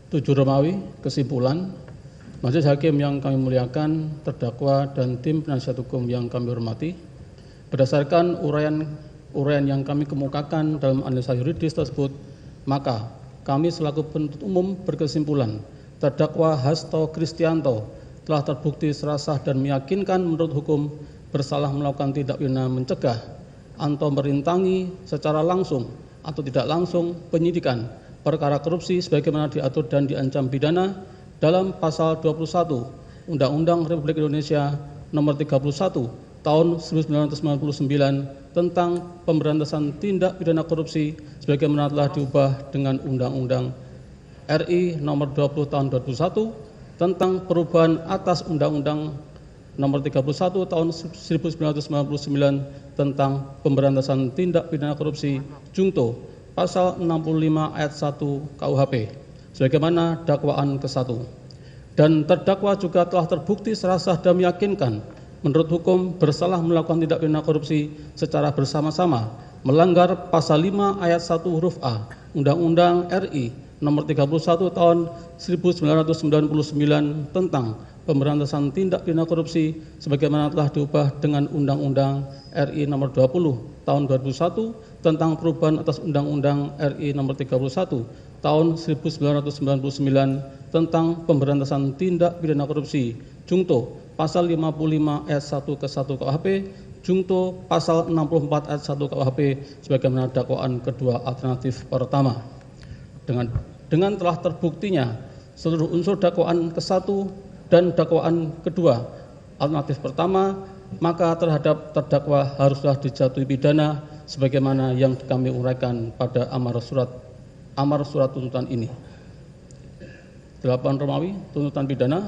7 Romawi, kesimpulan. Majelis Hakim yang kami muliakan, terdakwa dan tim penasihat hukum yang kami hormati, berdasarkan uraian yang kami kemukakan dalam analisa yuridis tersebut, maka kami selaku penuntut umum berkesimpulan terdakwa Hasto Kristianto telah terbukti serasah dan meyakinkan menurut hukum bersalah melakukan tindak pidana mencegah atau merintangi secara langsung atau tidak langsung penyidikan perkara korupsi sebagaimana diatur dan diancam pidana dalam pasal 21 Undang-Undang Republik Indonesia Nomor 31 Tahun 1999 tentang pemberantasan tindak pidana korupsi sebagaimana telah diubah dengan Undang-Undang RI Nomor 20 Tahun 2001 tentang perubahan atas Undang-Undang Nomor 31 Tahun 1999 tentang pemberantasan tindak pidana korupsi Junto Pasal 65 ayat 1 KUHP sebagaimana dakwaan ke-1. Dan terdakwa juga telah terbukti serasah dan meyakinkan menurut hukum bersalah melakukan tindak pidana korupsi secara bersama-sama melanggar pasal 5 ayat 1 huruf A Undang-Undang RI Nomor 31 Tahun 1999 tentang pemberantasan tindak pidana korupsi sebagaimana telah diubah dengan Undang-Undang RI Nomor 20 Tahun 2001 tentang perubahan atas Undang-Undang RI Nomor 31 Tahun 1999 tentang pemberantasan tindak pidana korupsi Junto Pasal 55 ayat 1 ke 1 KUHP Junto Pasal 64 ayat 1 KUHP sebagaimana dakwaan kedua alternatif pertama. Dengan telah terbuktinya seluruh unsur dakwaan ke-1 dan dakwaan kedua alternatif pertama, maka terhadap terdakwa haruslah dijatuhi pidana sebagaimana yang kami uraikan pada amar surat tuntutan ini. 8 Romawi, tuntutan pidana.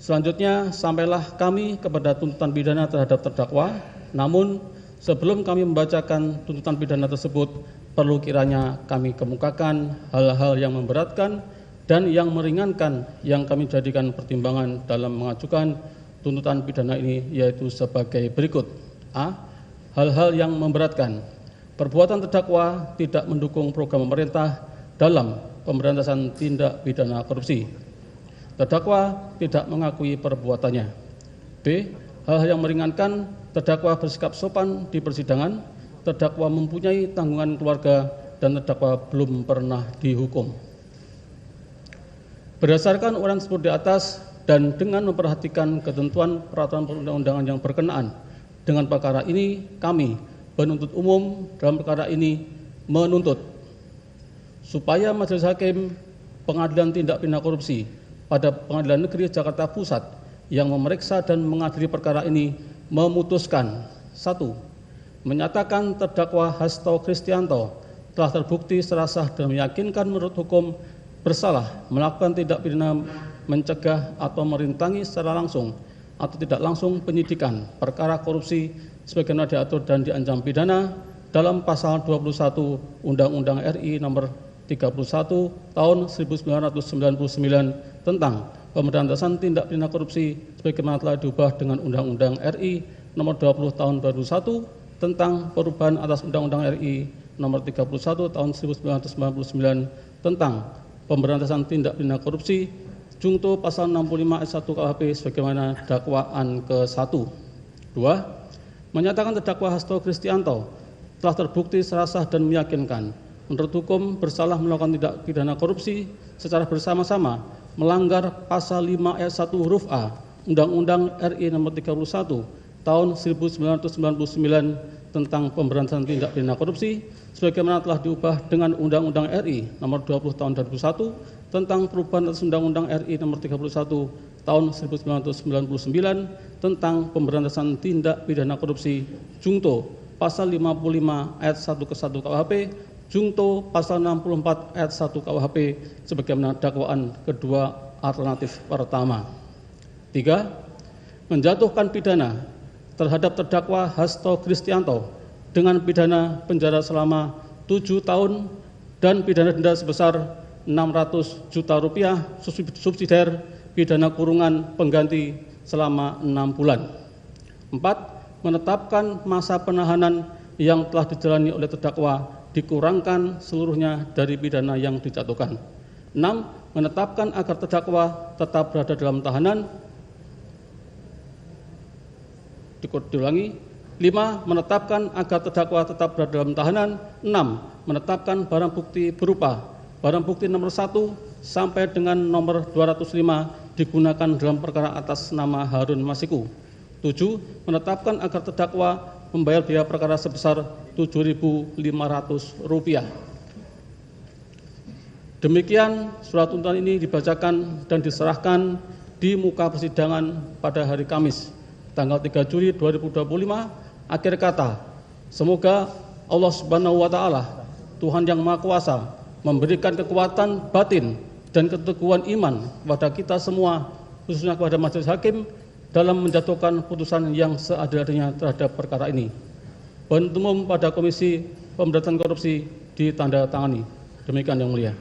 Selanjutnya sampailah kami kepada tuntutan pidana terhadap terdakwa. Namun sebelum kami membacakan tuntutan pidana tersebut, perlu kiranya kami kemukakan hal-hal yang memberatkan dan yang meringankan yang kami jadikan pertimbangan dalam mengajukan tuntutan pidana ini, yaitu sebagai berikut. A. Hal-hal yang memberatkan. Perbuatan terdakwa tidak mendukung program pemerintah dalam pemberantasan tindak pidana korupsi. Terdakwa tidak mengakui perbuatannya. B. Hal-hal yang meringankan. Terdakwa bersikap sopan di persidangan. Terdakwa mempunyai tanggungan keluarga dan terdakwa belum pernah dihukum. Berdasarkan uraian tersebut di atas dan dengan memperhatikan ketentuan peraturan perundang-undangan yang berkenaan dengan perkara ini, kami penuntut umum dalam perkara ini menuntut supaya Majelis Hakim Pengadilan Tindak Pidana Korupsi pada Pengadilan Negeri Jakarta Pusat yang memeriksa dan mengadili perkara ini memutuskan: 1. Menyatakan terdakwa Hasto Kristianto telah terbukti serasah dan meyakinkan menurut hukum bersalah melakukan tindak pidana mencegah atau merintangi secara langsung atau tidak langsung penyidikan perkara korupsi sebagaimana diatur dan diancam pidana dalam pasal 21 Undang-Undang RI Nomor 31 Tahun 1999 tentang pemberantasan tindak pidana korupsi sebagaimana telah diubah dengan Undang-Undang RI Nomor 20 Tahun 2001 tentang perubahan atas Undang-Undang RI Nomor 31 Tahun 1999 tentang pemberantasan tindak pidana korupsi Junto Pasal 65 ayat 1 KUHP sebagaimana dakwaan ke-1. 2. Menyatakan terdakwa Hasto Kristianto telah terbukti serasah dan meyakinkan menurut hukum bersalah melakukan tindak pidana korupsi secara bersama-sama melanggar Pasal 5 ayat 1 huruf A Undang-Undang RI Nomor 31 Tahun 1999 tentang pemberantasan tindak pidana korupsi sebagaimana telah diubah dengan Undang-Undang RI Nomor 20 Tahun 2001 tentang perubahan atas Undang-Undang RI Nomor 31 Tahun 1999 tentang pemberantasan tindak pidana korupsi Junto Pasal 55 ayat 1 ke 1 KUHP Junto Pasal 64 ayat 1 KUHP sebagaimana dakwaan kedua alternatif pertama. 3. Menjatuhkan pidana terhadap terdakwa Hasto Kristianto dengan pidana penjara selama 7 tahun dan pidana denda sebesar 600 juta rupiah subsidiar pidana kurungan pengganti selama 6 bulan. 4. Menetapkan masa penahanan yang telah dijalani oleh terdakwa dikurangkan seluruhnya dari pidana yang dijatuhkan. 6. Menetapkan agar terdakwa tetap berada dalam tahanan. Diulangi. 5. Menetapkan agar terdakwa tetap berada dalam tahanan. 6. Menetapkan barang bukti berupa barang bukti nomor 1 sampai dengan nomor 205 digunakan dalam perkara atas nama Harun Masiku. 7. Menetapkan agar terdakwa membayar biaya perkara sebesar Rp7.500. Demikian surat tuntutan ini dibacakan dan diserahkan di muka persidangan pada hari Kamis, tanggal 3 Juli 2025. Akhir kata, semoga Allah Subhanahu wa Ta'ala, Tuhan yang Maha Kuasa, memberikan kekuatan batin dan keteguhan iman kepada kita semua, khususnya kepada majelis hakim, dalam menjatuhkan putusan yang seadil-adilnya terhadap perkara ini. Penuntut umum pada Komisi Pemberantasan Korupsi ditandatangani. Demikian yang mulia.